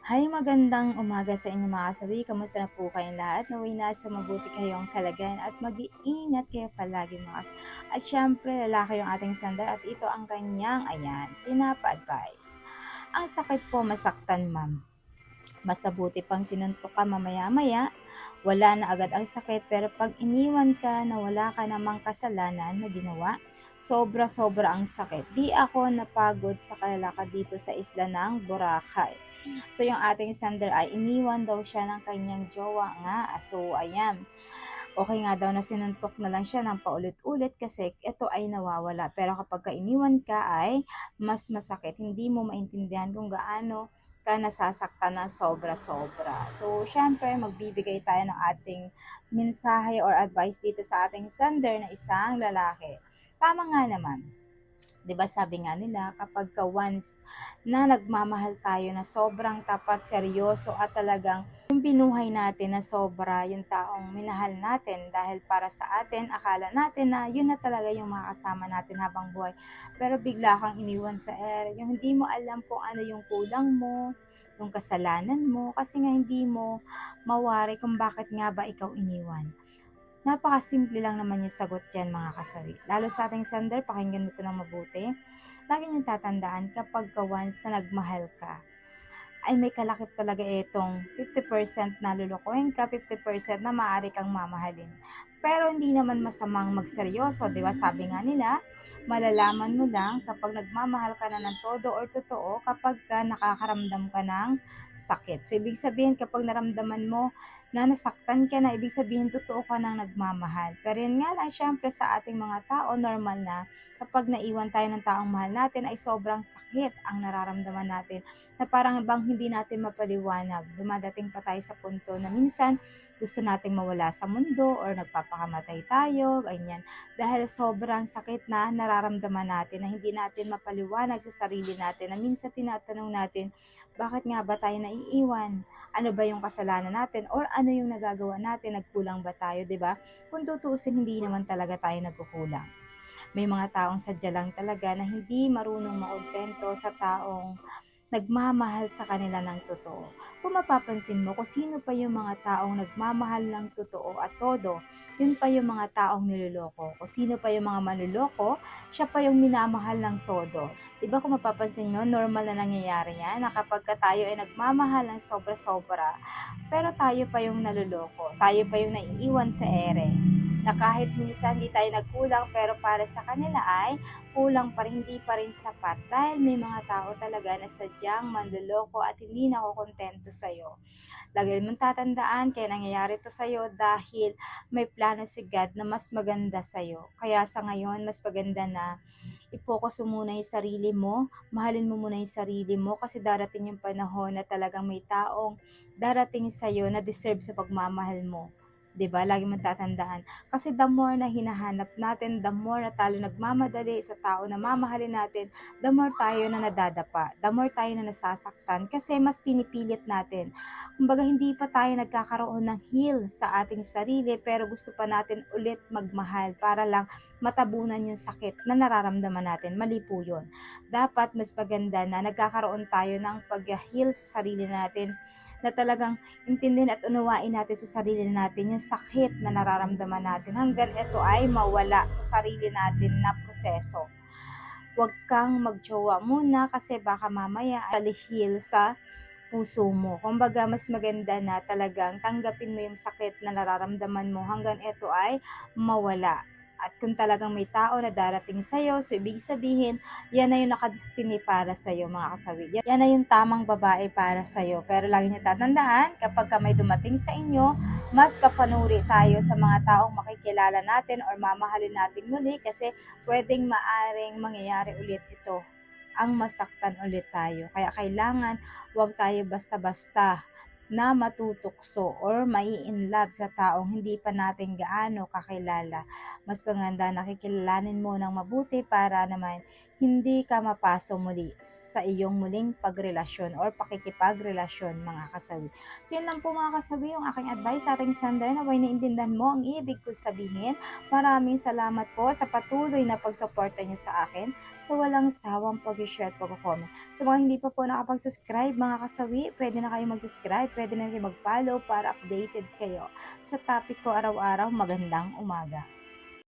Hi, magandang umaga sa inyo mga kasawi. Kamusta na po kayong lahat? Naway nasa mabuti kayong kalagayan at mag-iingat kayo palagi mga kasawi. At syempre, lalaki yung ating sandal at ito ang kanyang, pinapa-advise. Ang sakit po masaktan, ma'am. Mas mabuti pang sinuntok ka mamaya-maya, wala na agad ang sakit, pero pag iniwan ka na wala ka namang kasalanan na ginawa, sobra-sobra ang sakit. Di ako napagod sa kalalakad dito sa isla ng Boracay. So yung ating sender ay iniwan daw siya ng kanyang jowa nga. So ayan, okay nga daw na sinuntok na lang siya ng paulit-ulit kasi ito ay nawawala. Pero kapag iniwan ka ay mas masakit. Hindi mo maintindihan kung gaano ka nasasaktan ng sobra-sobra. So, syempre, magbibigay tayo ng ating mensahe or advice dito sa ating sender na isang lalaki. Tama nga naman. 'Di ba sabi nga nila kapag ka once na nagmamahal tayo na sobrang tapat, seryoso at talagang yung binuhay natin na sobra yung taong minahal natin dahil para sa atin, akala natin na yun na talaga yung makakasama natin habang buhay. Pero bigla kang iniwan sa ere, yung hindi mo alam kung ano yung kulang mo, yung kasalanan mo, kasi nga hindi mo mawari kung bakit nga ba ikaw iniwan. Napakasimple lang naman yung sagot diyan mga kasawi. Lalo sa ating sender, pakinggan mo ito ng mabuti. Lagi niyong tatandaan kapag once na nagmahal ka, ay may kalakip talaga itong 50% na lulukuhin ka, 50% na maaari kang mamahalin. Pero hindi naman masamang magseryoso, di ba? Sabi nga nila, malalaman mo lang kapag nagmamahal ka na ng todo or totoo kapag ka nakakaramdam ka ng sakit. So, ibig sabihin kapag naramdaman mo na nasaktan ka na, ibig sabihin totoo ka nang nagmamahal. Pero yun nga lang, syempre sa ating mga tao, normal na kapag naiwan tayo ng taong mahal natin ay sobrang sakit ang nararamdaman natin na parang bang hindi natin mapaliwanag. Dumadating pa tayo sa punto na minsan gusto nating mawala sa mundo or nagpapakamatay tayo, ganyan. Dahil sobrang sakit na nararamdaman natin na hindi natin mapaliwanag sa sarili natin na minsan tinatanong natin, bakit nga ba tayo naiiwan? Ano ba yung kasalanan natin? Or ano yung nagagawa natin? Nagkulang ba tayo, di ba? Kung tutuusin, hindi naman talaga tayo nagkukulang. May mga taong sadya lang talaga na hindi marunong makontento sa taong nagmamahal sa kanila ng totoo. Kung mapapansin mo kung sino pa yung mga taong nagmamahal ng totoo at todo, yun pa yung mga taong niloloko. Kung sino pa yung mga manloloko, siya pa yung minamahal ng todo. Diba kung mapapansin nyo, normal na nangyayari yan na kapag tayo ay nagmamahal ng sobra-sobra, pero tayo pa yung naloloko, tayo pa yung naiiwan sa ere na kahit minsan hindi tayo nagkulang pero para sa kanila ay kulang pa rin, hindi pa rin sapat dahil may mga tao talaga na sadyang manloloko at hindi nakokontento sa'yo. Lagi mong tatandaan kaya nangyayari to sa'yo dahil may plano si God na mas maganda sa'yo. Kaya sa ngayon, mas maganda na i-focus mo muna yung sarili mo, mahalin mo muna yung sarili mo kasi darating yung panahon na talagang may taong darating sa'yo na deserve sa pagmamahal mo. 'Di ba? Lagi mong tatandaan. Kasi the more na hinahanap natin, the more na tayo nagmamadali sa tao na mamahalin natin, the more tayo na nadadapa, the more tayo na nasasaktan kasi mas pinipilit natin. Kumbaga hindi pa tayo nagkakaroon ng heal sa ating sarili pero gusto pa natin ulit magmahal para lang matabunan yung sakit na nararamdaman natin. Mali po yun. Dapat mas maganda na nagkakaroon tayo ng pag-heal sa sarili natin na talagang intindihin at unawain natin sa sarili natin yung sakit na nararamdaman natin hanggang ito ay mawala sa sarili natin na proseso. Huwag kang magjowa muna kasi baka mamaya ay talihil sa puso mo. Kumbaga, mas maganda na talagang tanggapin mo yung sakit na nararamdaman mo hanggang ito ay mawala. At kung talagang may tao na darating sa'yo, so ibig sabihin, yan na yung nakadestiny para sa'yo mga kasawi. Yan na yung tamang babae para sa'yo. Pero lagi niyo tatandaan, kapag ka may dumating sa inyo, mas papanuri tayo sa mga taong makikilala natin or mamahalin natin muli kasi pwedeng maaring mangyayari ulit ito ang masaktan ulit tayo. Kaya kailangan huwag tayo basta-basta na matutukso or mai-inlove sa taong hindi pa natin gaano kakilala. Mas maganda nakikilalanin mo ng mabuti para naman hindi ka mapaso muli sa iyong muling pagrelasyon or pakikipagrelasyon mga kasawi. So yun lang po mga kasawi yung aking advice sa ating sender na way naintindihan mo ang ibig ko sabihin. Maraming salamat po sa patuloy na pagsuporta niyo sa akin sa walang sawang pag-share at pag-comment. Sa mga hindi pa po nakapag-subscribe mga kasawi, pwede na kayo mag-subscribe, pwede na kayo mag-follow para updated kayo sa topic ko araw-araw. Magandang umaga.